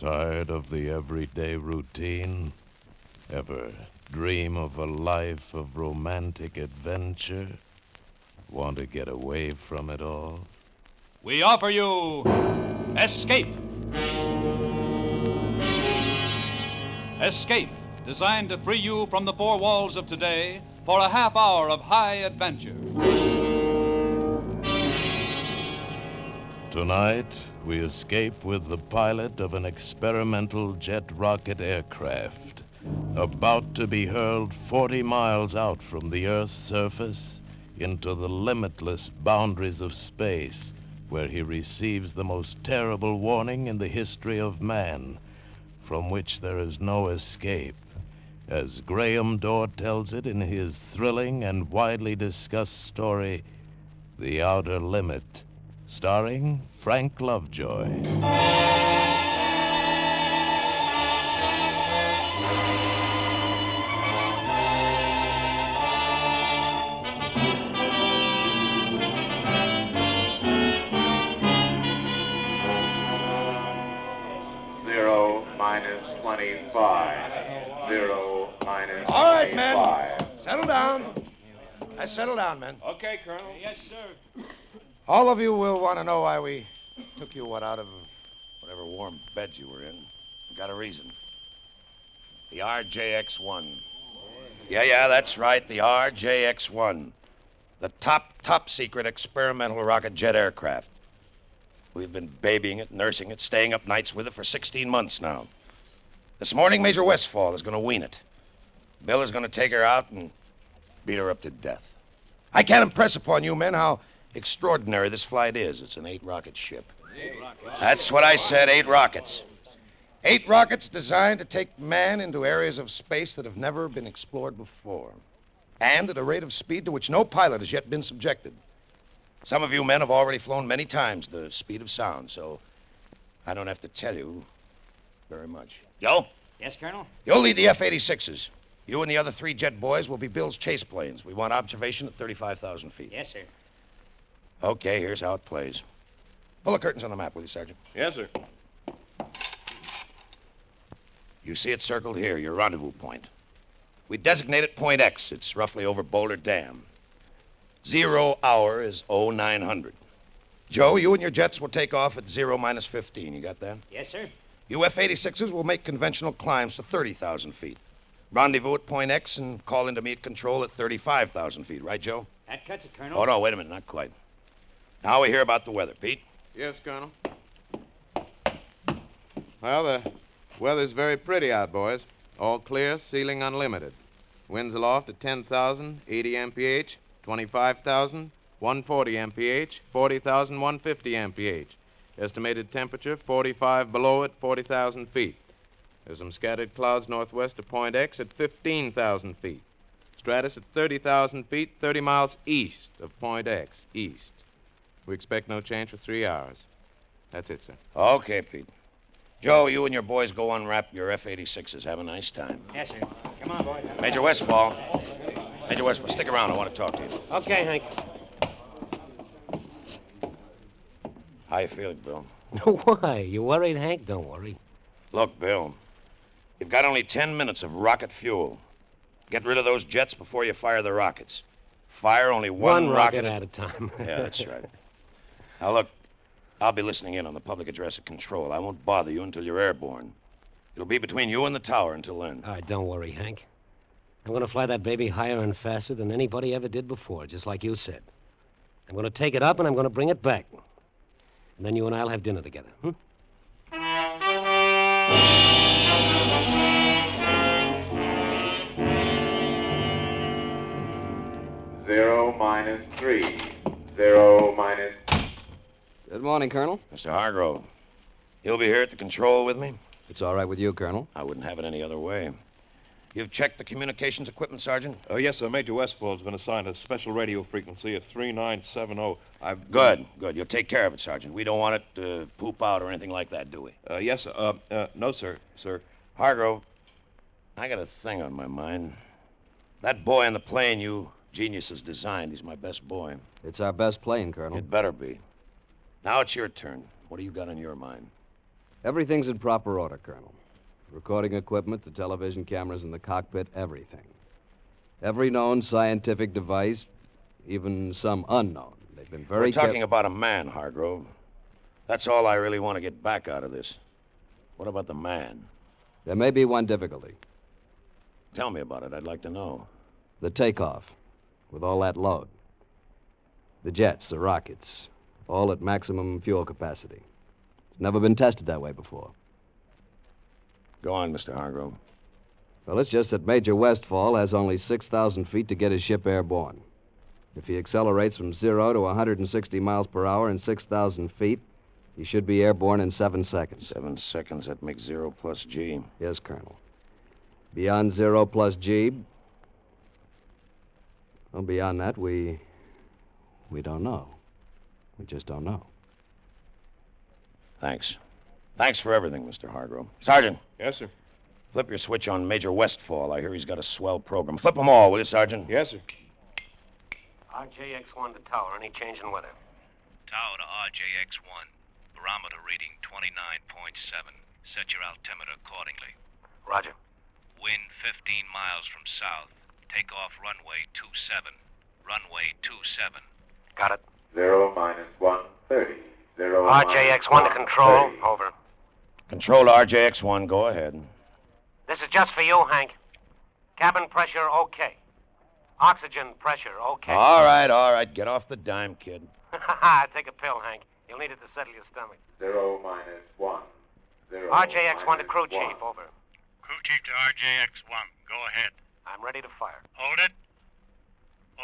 Tired of the everyday routine? Ever dream of a life of romantic adventure? Want to get away from it all? We offer you Escape. Escape, designed to free you from the four walls of today for a half hour of high adventure. Tonight, we escape with the pilot of an experimental jet rocket aircraft, about to be hurled 40 miles out from the Earth's surface into the limitless boundaries of space, where he receives the most terrible warning in the history of man, from which there is no escape, as Graham Dorr tells it in his thrilling and widely discussed story, The Outer Limit, starring Frank Lovejoy. 25. 0 minus All right, 25. men. Settle down. Settle down, men. Okay, Colonel. Yes, sir. All of you will want to know why we took you out of whatever warm beds you were in. Got a reason. The RJX-1. Yeah, that's right, the RJX-1. The top secret experimental rocket jet aircraft. We've been babying it, nursing it, staying up nights with it for 16 months now. This morning, Major Westfall is going to wean it. Bill is going to take her out and beat her up to death. I can't impress upon you men how extraordinary this flight is. It's an 8-rocket ship. 8 rockets. That's what I said, 8 rockets. 8 rockets designed to take man into areas of space that have never been explored before. And at a rate of speed to which no pilot has yet been subjected. Some of you men have already flown many times the speed of sound, so I don't have to tell you very much. Joe? Yes, Colonel? You'll lead the F-86s. You and the other 3 jet boys will be Bill's chase planes. We want observation at 35,000 feet. Yes, sir. Okay, here's how it plays. Pull the curtains on the map, will you, Sergeant? Yes, sir. You see it circled here, your rendezvous point. We designate it Point X. It's roughly over Boulder Dam. 0 hour is 0900. Joe, you and your jets will take off at 0 minus 15. You got that? Yes, sir. You F-86s will make conventional climbs to 30,000 feet. Rendezvous at Point X and call into me at control at 35,000 feet. Right, Joe? That cuts it, Colonel. Oh, no, wait a minute. Not quite. Now we hear about the weather. Pete? Yes, Colonel. Well, the weather's very pretty out, boys. All clear, ceiling unlimited. Winds aloft at 10,000, 80 mph, 25,000, 140 mph, 40,000, 150 mph. Estimated temperature 45 below at 40,000 feet. There's some scattered clouds northwest of Point X at 15,000 feet. Stratus at 30,000 feet, 30 miles east of Point X, east. We expect no change for 3 hours. That's it, sir. Okay, Pete. Joe, you and your boys go unwrap your F-86s. Have a nice time. Yes, sir. Come on, boys. Major Westfall. Major Westfall, stick around. I want to talk to you. Okay, Hank. How you feeling, Bill? Why? You worried, Hank? Don't worry. Look, Bill, you've got only 10 minutes of rocket fuel. Get rid of those jets before you fire the rockets. Fire only one rocket at a time. Yeah, that's right. Now, look, I'll be listening in on the public address at control. I won't bother you until you're airborne. It'll be between you and the tower until then. All right, don't worry, Hank. I'm going to fly that baby higher and faster than anybody ever did before, just like you said. I'm going to take it up and I'm going to bring it back. And then you and I'll have dinner together. 0 minus 3. 0 minus... Good morning, Colonel. Mr. Hargrove, you'll be here at the control with me? It's all right with you, Colonel. I wouldn't have it any other way. You've checked the communications equipment, Sergeant? Oh, yes, sir. Major Westfall's been assigned a special radio frequency of 3970. Good. You'll take care of it, Sergeant. We don't want it to poop out or anything like that, do we? Yes, sir. No, sir. Hargrove, I got a thing on my mind. That boy on the plane you geniuses designed, he's my best boy. It's our best plane, Colonel. It better be. Now it's your turn. What do you got on your mind? Everything's in proper order, Colonel. Recording equipment, the television cameras in the cockpit, everything. Every known scientific device, even some unknown. They've been very We're talking about a man, Hargrove. That's all I really want to get back out of this. What about the man? There may be one difficulty. Tell me about it. I'd like to know. The takeoff, with all that load. The jets, the rockets, all at maximum fuel capacity. It's never been tested that way before. Go on, Mr. Hargrove. Well, it's just that Major Westfall has only 6,000 feet to get his ship airborne. If he accelerates from 0 to 160 miles per hour in 6,000 feet, he should be airborne in 7 seconds. 7 seconds, that makes 0 plus G. Yes, Colonel. Beyond 0 plus G, well, beyond that, we don't know. We just don't know. Thanks. Thanks for everything, Mr. Hargrove. Sergeant, Yes, sir. flip your switch on Major Westfall. I hear he's got a swell program. Flip them all, will you, Sergeant? Yes, sir. RJX1 to tower. Any change in weather? Tower to RJX1. Barometer reading 29.7. Set your altimeter accordingly. Roger. Wind 15 miles from south. Take off runway 27. Runway 27. Got it. 0 minus 130. 0 RJX1 to control. 130. Over. Control to RJX1, go ahead. This is just for you, Hank. Cabin pressure, okay. Oxygen pressure, okay. All right. Get off the dime, kid. Take a pill, Hank. You'll need it to settle your stomach. 0 minus 1. 0 RJX1 to crew minus 1. chief, over. Crew chief to RJX1. Go ahead. I'm ready to fire. Hold it.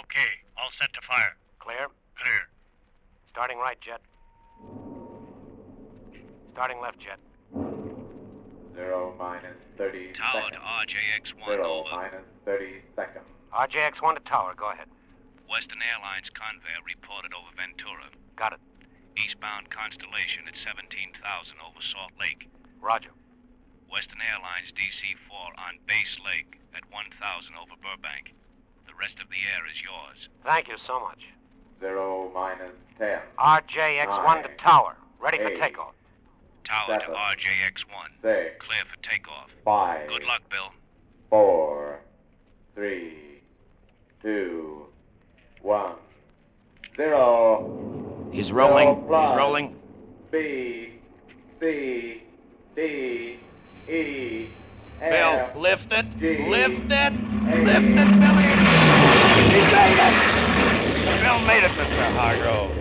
Okay. All set to fire. Clear? Clear. Starting right, jet. Starting left, jet. 0 minus 30 Tower to seconds. RJX1. 0 Over. minus 30 seconds. RJX1 to tower, go ahead. Western Airlines Convair reported over Ventura. Got it. Eastbound Constellation at 17,000 over Salt Lake. Roger. Western Airlines DC-4 on Base Lake at 1,000 over Burbank. The rest of the air is yours. Thank you so much. 0 minus 10. RJX1 to 9, tower. Ready for 8, takeoff. Tower to 7, RJX1. 6, Clear for takeoff. 5, Good luck, Bill. 4, 3, 2, 1, 0. He's rolling. 0 plus He's rolling. B, C, D, E, Bill, F, lift it. G, Lift it. H. Lift it, Billy. He made it. Bill made it, Mr. Hargrove.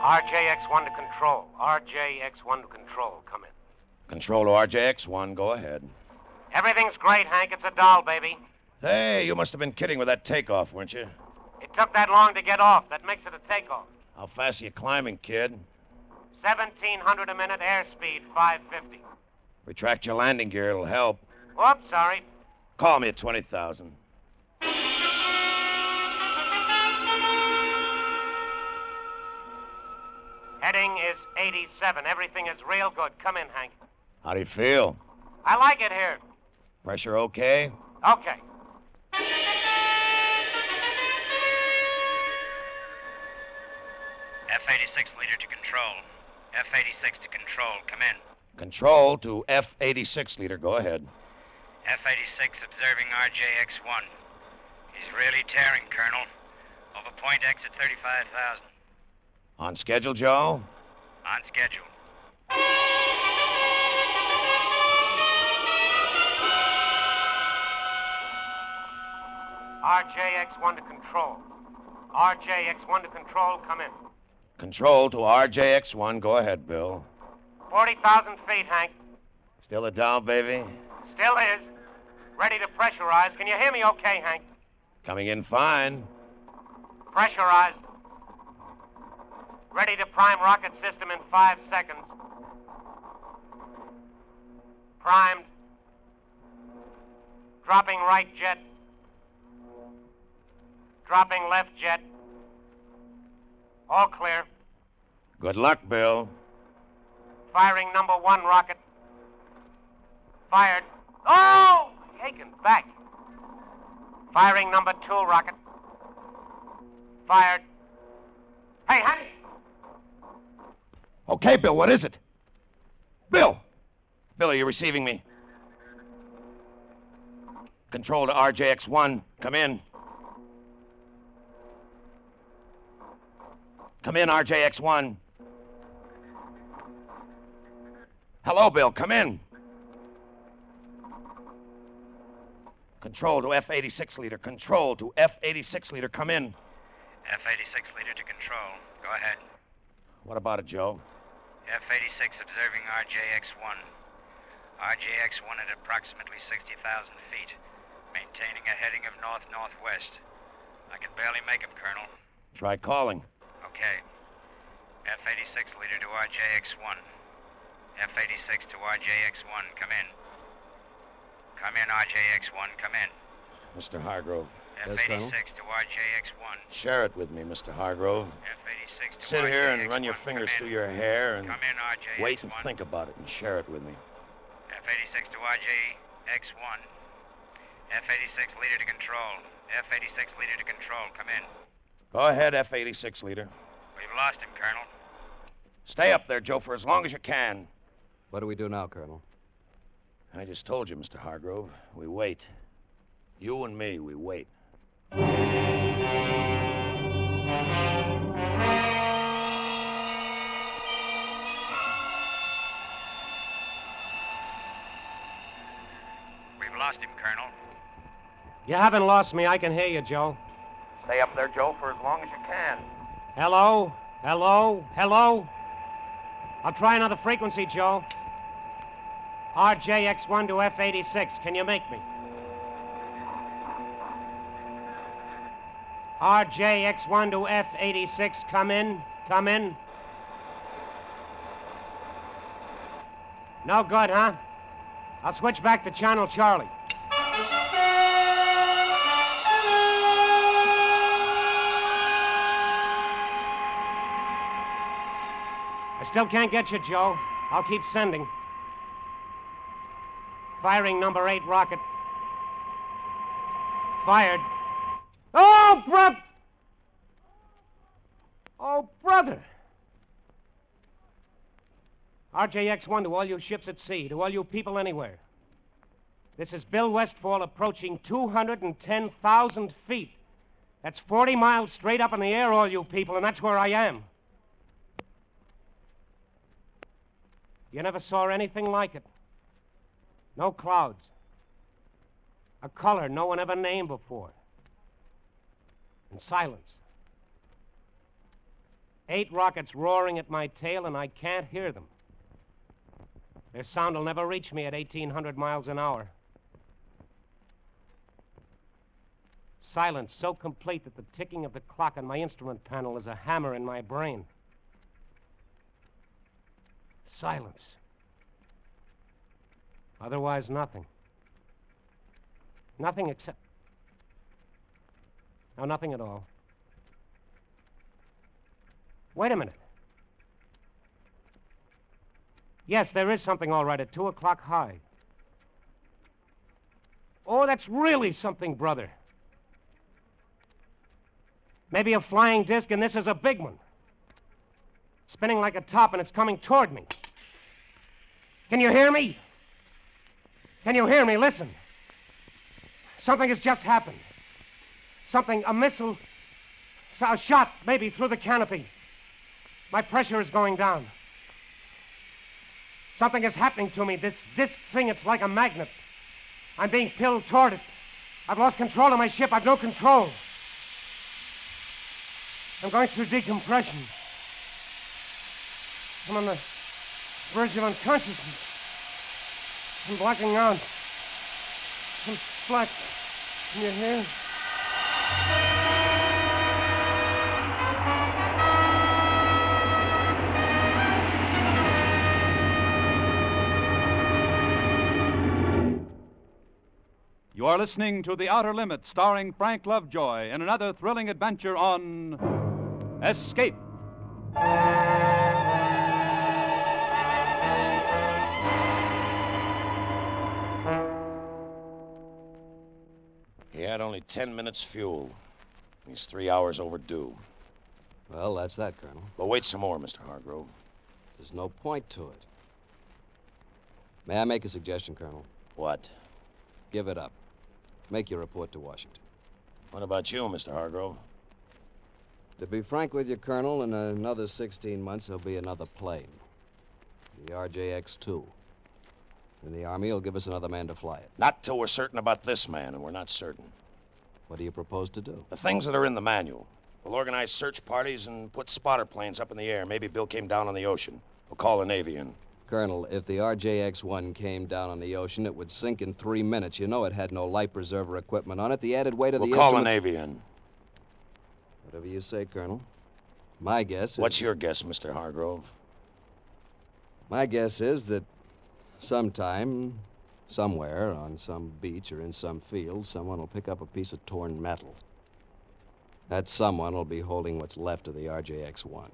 RJX1 to control. RJX1 to control. Come in. Control to RJX1, go ahead. Everything's great, Hank. It's a doll, baby. Hey, you must have been kidding with that takeoff, weren't you? It took that long to get off. That makes it a takeoff. How fast are you climbing, kid? 1,700 a minute, airspeed 550. Retract your landing gear, it'll help. Oops, sorry. Call me at 20,000. Heading is 87. Everything is real good. Come in, Hank. How do you feel? I like it here. Pressure okay? Okay. F-86 leader to control. F-86 to control. Come in. Control to F-86 leader, go ahead. F-86 observing RJX-1. He's really tearing, Colonel. Over point X at 35,000. On schedule, Joe? On schedule. RJX1 to control. RJX1 to control. Come in. Control to RJX1, go ahead, Bill. 40,000 feet, Hank. Still a down, baby? Still is. Ready to pressurize. Can you hear me okay, Hank? Coming in fine. Pressurized. Ready to prime rocket system in 5 seconds. Primed. Dropping right jet. Dropping left jet. All clear. Good luck, Bill. Firing number 1 rocket. Fired. Oh! Taken back. Firing number 2, rocket. Fired. Hey, honey! Okay, Bill, what is it? Bill! Bill, are you receiving me? Control to RJX-1. Come in. Come in, RJX-1. Hello, Bill. Come in. Control to F-86 leader. Control to F-86 leader. Come in. F-86 leader to control. Go ahead. What about it, Joe? F-86 observing RJX-1. RJX-1 at approximately 60,000 feet, maintaining a heading of north-northwest. I can barely make him, Colonel. Try calling. Okay. F-86 leader to RJX-1. F-86 to RJX-1, come in. Come in, RJX-1, come in. Mr. Hargrove. F-86 to RJX-1. Share it with me, Mr. Hargrove. F-86 to Sit here and RJX-1, run your come fingers in. through your hair and Come in, RJX-1. wait and think about it and share it with me. F-86 to RJX-1. F-86 leader to control. F-86 leader to control, come in. Go ahead, F-86 leader. We've lost him, Colonel. Stay up there, Joe, for as long as you can. What do we do now, Colonel? I just told you, Mr. Hargrove. We wait. You and me, we wait. We've lost him, Colonel. You haven't lost me. I can hear you, Joe. Stay up there, Joe, for as long as you can. Hello? Hello? Hello? I'll try another frequency, Joe. RJX-1 to F-86. Can you make me? RJX-1 to F-86. Come in. Come in. No good, huh? I'll switch back to Channel Charlie. I still can't get you, Joe. I'll keep sending. Firing number 8 rocket. Fired. Oh, brother! Oh, brother! RJX-1 to all you ships at sea, to all you people anywhere. This is Bill Westfall approaching 210,000 feet. That's 40 miles straight up in the air, all you people, and that's where I am. You never saw anything like it. No clouds. A color no one ever named before. And silence. 8 rockets roaring at my tail, and I can't hear them. Their sound will never reach me at 1,800 miles an hour. Silence so complete that the ticking of the clock on my instrument panel is a hammer in my brain. Silence. Otherwise, nothing. Nothing except... No, nothing at all. Wait a minute. Yes, there is something all right at 2 o'clock high. Oh, that's really something, brother. Maybe a flying disc, and this is a big one. Spinning like a top, and it's coming toward me. Can you hear me? Can you hear me? Listen. Something has just happened. Something, a missile, a shot, maybe, through the canopy. My pressure is going down. Something is happening to me. This disc thing, it's like a magnet. I'm being pulled toward it. I've lost control of my ship. I've no control. I'm going through decompression. I'm on the verge of unconsciousness. I'm blacking out. I'm black. Can you hear? You are listening to The Outer Limits, starring Frank Lovejoy, in another thrilling adventure on Escape. had only 10 minutes fuel. He's 3 hours overdue. Well, that's that, Colonel. But wait some more, Mr. Hargrove. There's no point to it. May I make a suggestion, Colonel? What? Give it up. Make your report to Washington. What about you, Mr. Hargrove? To be frank with you, Colonel, in another 16 months, there'll be another plane. The RJX-2. And the Army will give us another man to fly it. Not till we're certain about this man, and we're not certain. What do you propose to do? The things that are in the manual. We'll organize search parties and put spotter planes up in the air. Maybe Bill came down on the ocean. We'll call the Navy in. Colonel, if the RJX-1 came down on the ocean, it would sink in 3 minutes. You know it had no life preserver equipment on it. The added weight of We'll the call the instruments... Navy in. Whatever you say, Colonel. My guess is... What's your guess, Mr. Hargrove? My guess is that sometime, somewhere, on some beach or in some field, someone will pick up a piece of torn metal. That someone will be holding what's left of the RJX-1.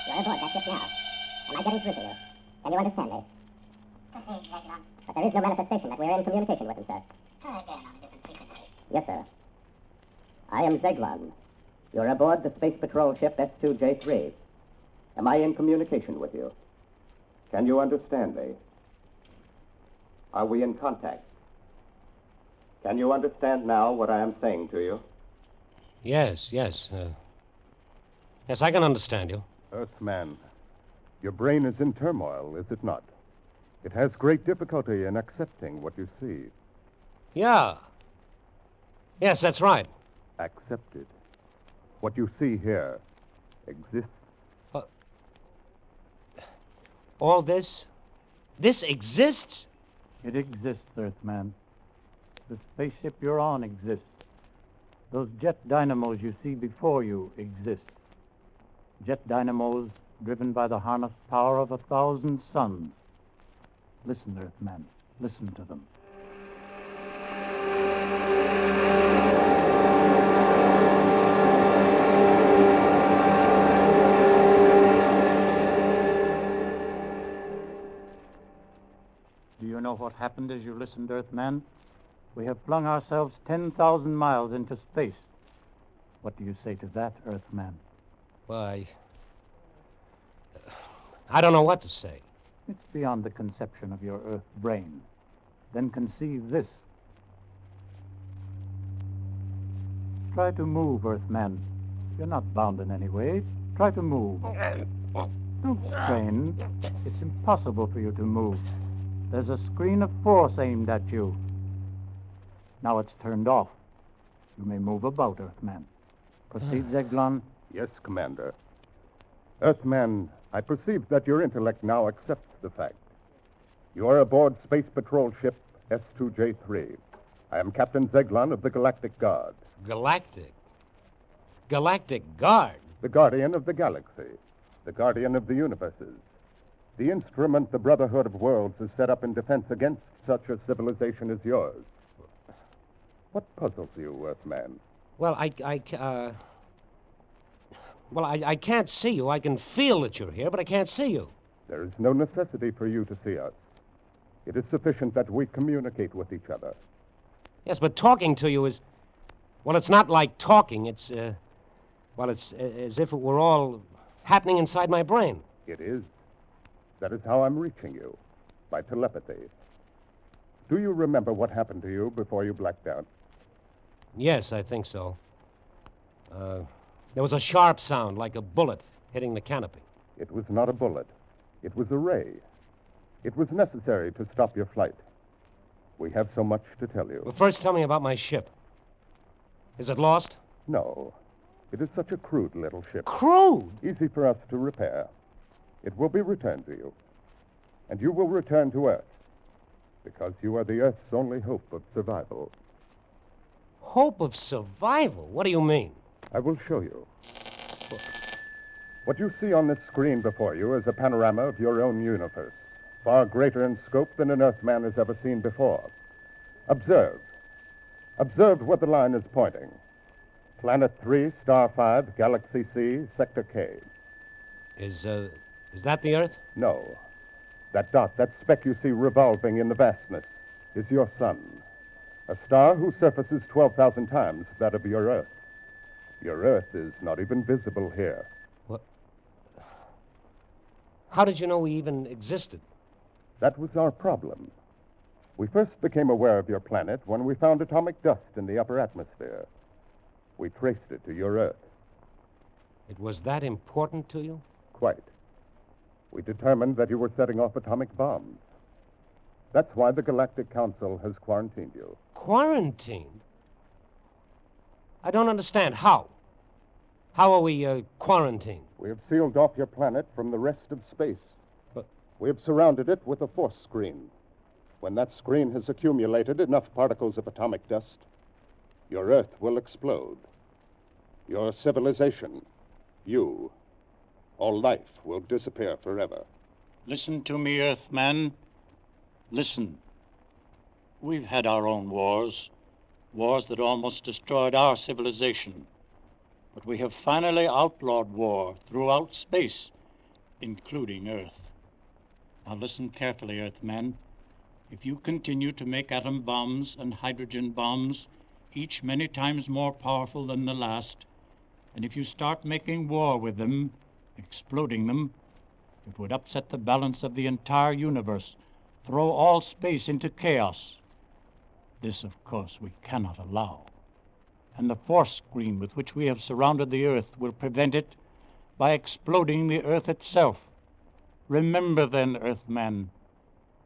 You're aboard that ship now. Am I getting through to you? Can you understand me? But there is no manifestation that we're in communication with him, sir. Yes, sir. I am Zeglon. You're aboard the Space Patrol ship S2J3. Am I in communication with you? Can you understand me? Are we in contact? Can you understand now what I am saying to you? Yes. Yes, I can understand you. Earthman, your brain is in turmoil, is it not? It has great difficulty in accepting what you see. Yeah. Yes, that's right. Accept it. What you see here exists. All this? This exists? It exists, Earthman. The spaceship you're on exists. Those jet dynamos you see before you exist. Jet dynamos driven by the harnessed power of 1,000 suns. Listen, Earthman. Listen to them. Do you know what happened as you listened, Earthman? We have flung ourselves 10,000 miles into space. What do you say to that, Earthman? Why, I don't know what to say. It's beyond the conception of your Earth brain. Then conceive this. Try to move, Earthman. You're not bound in any way. Try to move. Don't strain. It's impossible for you to move. There's a screen of force aimed at you. Now it's turned off. You may move about, Earthman. Proceed, Zeglon. Yes, Commander. Earthman, I perceive that your intellect now accepts the fact. You are aboard Space Patrol ship S2J3. I am Captain Zeglon of the Galactic Guard. Galactic? Galactic Guard? The guardian of the galaxy. The guardian of the universes. The instrument the Brotherhood of Worlds has set up in defense against such a civilization as yours. What puzzles you, Earthman? Well, I can't see you. I can feel that you're here, but I can't see you. There is no necessity for you to see us. It is sufficient that we communicate with each other. Yes, but talking to you is... Well, it's not like talking. It's, it's as if it were all happening inside my brain. It is. That is how I'm reaching you, by telepathy. Do you remember what happened to you before you blacked out? Yes, I think so. There was a sharp sound, like a bullet hitting the canopy. It was not a bullet. It was a ray. It was necessary to stop your flight. We have so much to tell you. Well, first tell me about my ship. Is it lost? No. It is such a crude little ship. Crude? Easy for us to repair. It will be returned to you. And you will return to Earth. Because you are the Earth's only hope of survival. Hope of survival? What do you mean? I will show you. What you see on this screen before you is a panorama of your own universe, far greater in scope than an Earthman has ever seen before. Observe. Observe where the line is pointing. Planet 3, Star 5, Galaxy C, Sector K. Is that the Earth? No. That dot, that speck you see revolving in the vastness, is your sun. A star whose surface is 12,000 times that of your Earth. Your Earth is not even visible here. What? How did you know we even existed? That was our problem. We first became aware of your planet when we found atomic dust in the upper atmosphere. We traced it to your Earth. It was that important to you? Quite. We determined that you were setting off atomic bombs. That's why the Galactic Council has quarantined you. Quarantined? I don't understand. How? How are we quarantined? We have sealed off your planet from the rest of space. But we have surrounded it with a force screen. When that screen has accumulated enough particles of atomic dust, your Earth will explode. Your civilization, you, all life will disappear forever. Listen to me, Earthman. Listen. We've had our own wars, wars that almost destroyed our civilization. But we have finally outlawed war throughout space, including Earth. Now listen carefully, Earthman. If you continue to make atom bombs and hydrogen bombs, each many times more powerful than the last, and if you start making war with them, exploding them, it would upset the balance of the entire universe, throw all space into chaos. This, of course, we cannot allow. And the force screen with which we have surrounded the Earth will prevent it by exploding the Earth itself. Remember then, Earthman,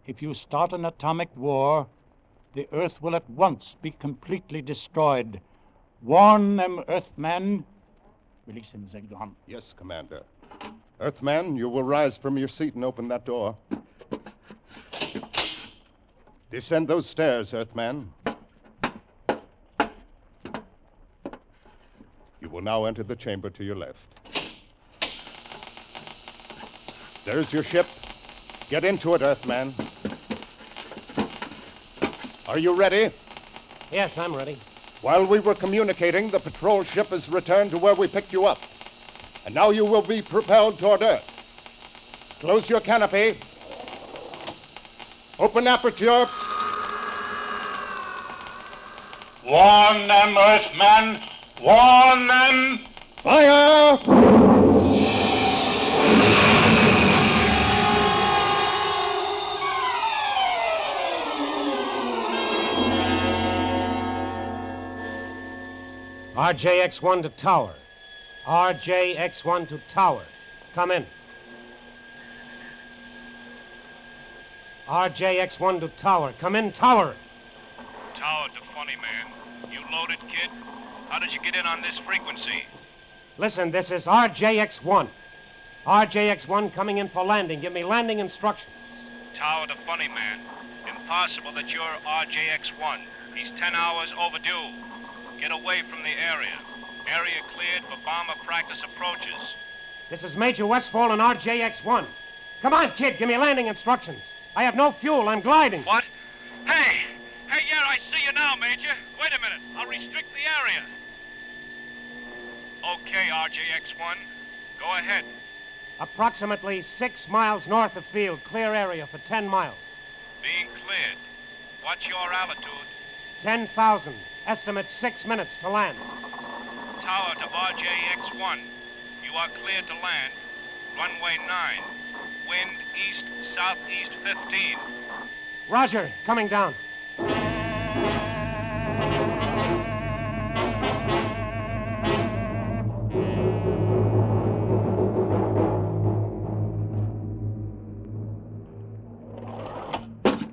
if you start an atomic war, the Earth will at once be completely destroyed. Warn them, Earthman. Release him, Zegdon. Yes, Commander. Earthman, you will rise from your seat and open that door. Descend those stairs, Earthman. You will now enter the chamber to your left. There's your ship. Get into it, Earthman. Are you ready? Yes, I'm ready. While we were communicating, the patrol ship has returned to where we picked you up. And now you will be propelled toward Earth. Close your canopy. Open aperture. Warn them, Earthmen! Warn them! Fire! RJX-1 to tower. RJX-1 to tower. Come in. RJX-1 to tower. Come in, tower. Tower to Funny Man. You loaded, kid? How did you get in on this frequency? Listen, this is RJX-1. RJX-1 coming in for landing. Give me landing instructions. Tower to Funny Man. Impossible that you're RJX-1. He's 10 hours overdue. Get away from the area. Area cleared for bomber practice approaches. This is Major Westfall and RJX-1. Come on, kid, give me landing instructions. I have no fuel. I'm gliding. What? Hey! Hey, yeah, I see you now, Major. Wait a minute. I'll restrict the area. Okay, RJX-1. Go ahead. Approximately 6 miles north of field. Clear area for 10 miles. Being cleared. What's your altitude? 10,000. Estimate 6 minutes to land. Tower to RJX-1. You are cleared to land. Runway 9. Wind east-southeast 15. Roger. Coming down.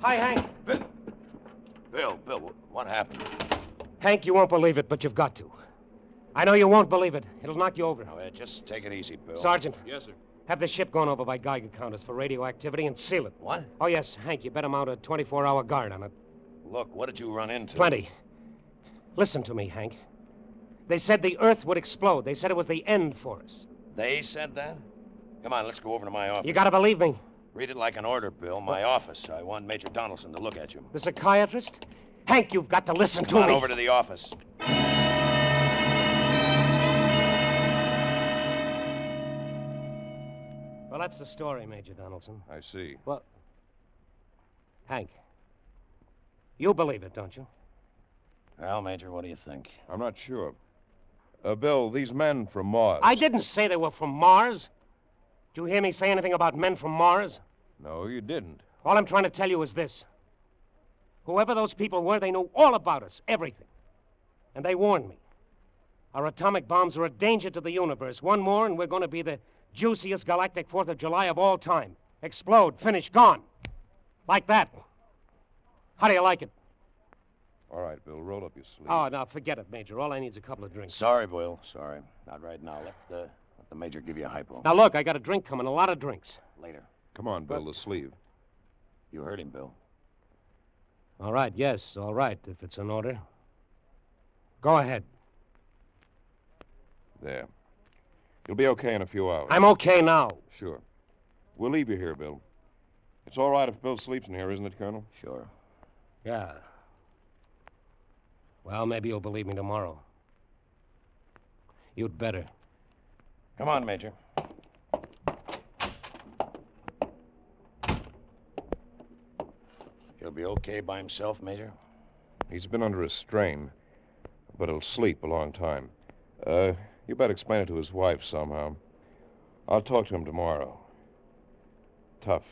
Hi, Hank. Bill, what happened? Hank, you won't believe it, but you've got to. I know you won't believe it. It'll knock you over. Now, just take it easy, Bill. Sergeant. Yes, sir. Have the ship gone over by Geiger counters for radioactivity and seal it. What? Oh, yes, Hank, you better mount a 24-hour guard on it. Look, what did you run into? Plenty. Listen to me, Hank. They said the Earth would explode. They said it was the end for us. They said that? Come on, let's go over to my office. You gotta believe me. Read it like an order, Bill. My office. I want Major Donaldson to look at you. The psychiatrist? Hank, you've got to listen to me. Come on over to the office. Well, that's the story, Major Donaldson. I see. Well, Hank, you believe it, don't you? Well, Major, what do you think? I'm not sure. Bill, these men from Mars. I didn't say they were from Mars. Did you hear me say anything about men from Mars? No, you didn't. All I'm trying to tell you is this. Whoever those people were, they knew all about us, everything. And they warned me. Our atomic bombs are a danger to the universe. One more, and we're going to be the juiciest galactic 4th of July of all time. Explode, finish, gone. Like that. How do you like it? All right, Bill, roll up your sleeve. Oh, now, forget it, Major. All I need is a couple of drinks. Sorry, Boyle. Sorry. Not right now. Let the Major give you a hypo. Now, look, I got a drink coming, a lot of drinks. Later. Come on, Bill, the sleeve. You heard him, Bill. All right, yes, all right, if it's an order. Go ahead. There. You'll be okay in a few hours. I'm okay now. Sure. We'll leave you here, Bill. It's all right if Bill sleeps in here, isn't it, Colonel? Sure. Yeah. Well, maybe you'll believe me tomorrow. You'd better. Come on, Major. He'll be okay by himself, Major? He's been under a strain, but he'll sleep a long time. You better explain it to his wife somehow. I'll talk to him tomorrow. Tough.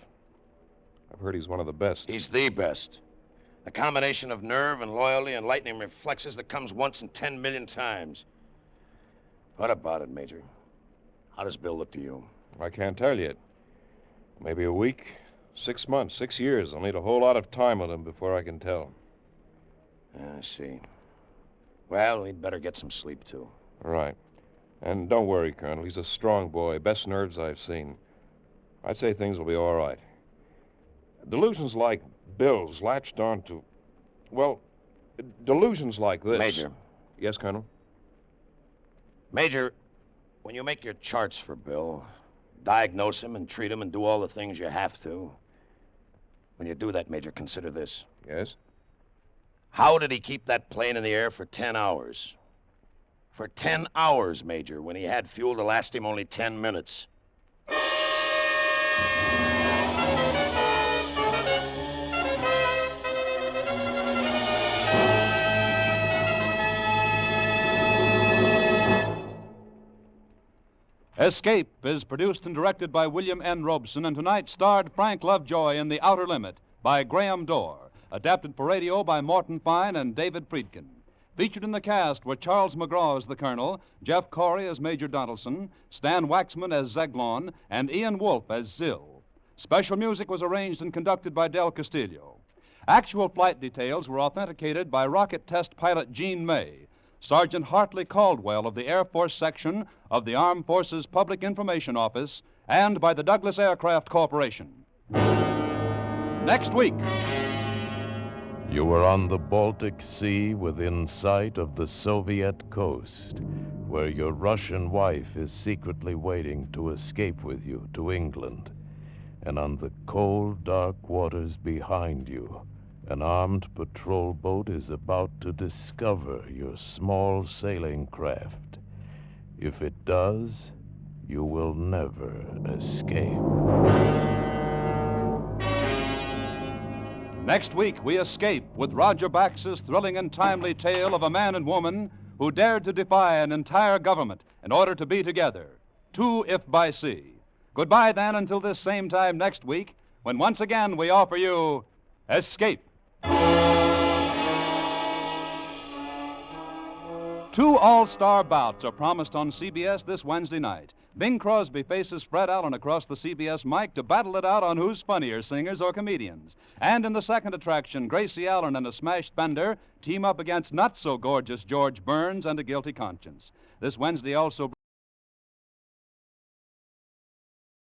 I've heard he's one of the best. He's the best. A combination of nerve and loyalty and lightning reflexes that comes once in 10 million times. What about it, Major? How does Bill look to you? I can't tell yet. Maybe a week, 6 months, 6 years. I'll need a whole lot of time with him before I can tell. I see. Well, we'd better get some sleep, too. Right. And don't worry, Colonel. He's a strong boy. Best nerves I've seen. I'd say things will be all right. Delusions like Bill's latched on to... Well, delusions like this... Major. Yes, Colonel? Major, when you make your charts for Bill, diagnose him and treat him and do all the things you have to, when you do that, Major, consider this. Yes? How did he keep that plane in the air for 10 hours? For 10 hours, Major, when he had fuel to last him only 10 minutes. Escape is produced and directed by William N. Robeson, and tonight starred Frank Lovejoy in The Outer Limit by Graham Dorr, adapted for radio by Morton Fine and David Friedkin. Featured in the cast were Charles McGraw as the Colonel, Jeff Corey as Major Donaldson, Stan Waxman as Zeglon, and Ian Wolfe as Zill. Special music was arranged and conducted by Del Castillo. Actual flight details were authenticated by rocket test pilot Gene May, Sergeant Hartley Caldwell of the Air Force Section of the Armed Forces Public Information Office, and by the Douglas Aircraft Corporation. Next week. You were on the Baltic Sea within sight of the Soviet coast, where your Russian wife is secretly waiting to escape with you to England. And on the cold, dark waters behind you, an armed patrol boat is about to discover your small sailing craft. If it does, you will never escape. Next week, we escape with Roger Bax's thrilling and timely tale of a man and woman who dared to defy an entire government in order to be together. 2 if by sea. Goodbye, then, until this same time next week, when once again we offer you Escape. 2 all-star bouts are promised on CBS this Wednesday night. Bing Crosby faces Fred Allen across the CBS mic to battle it out on who's funnier, singers or comedians. And in the second attraction, Gracie Allen and a smashed Bender team up against not-so-gorgeous George Burns and a guilty conscience. This Wednesday also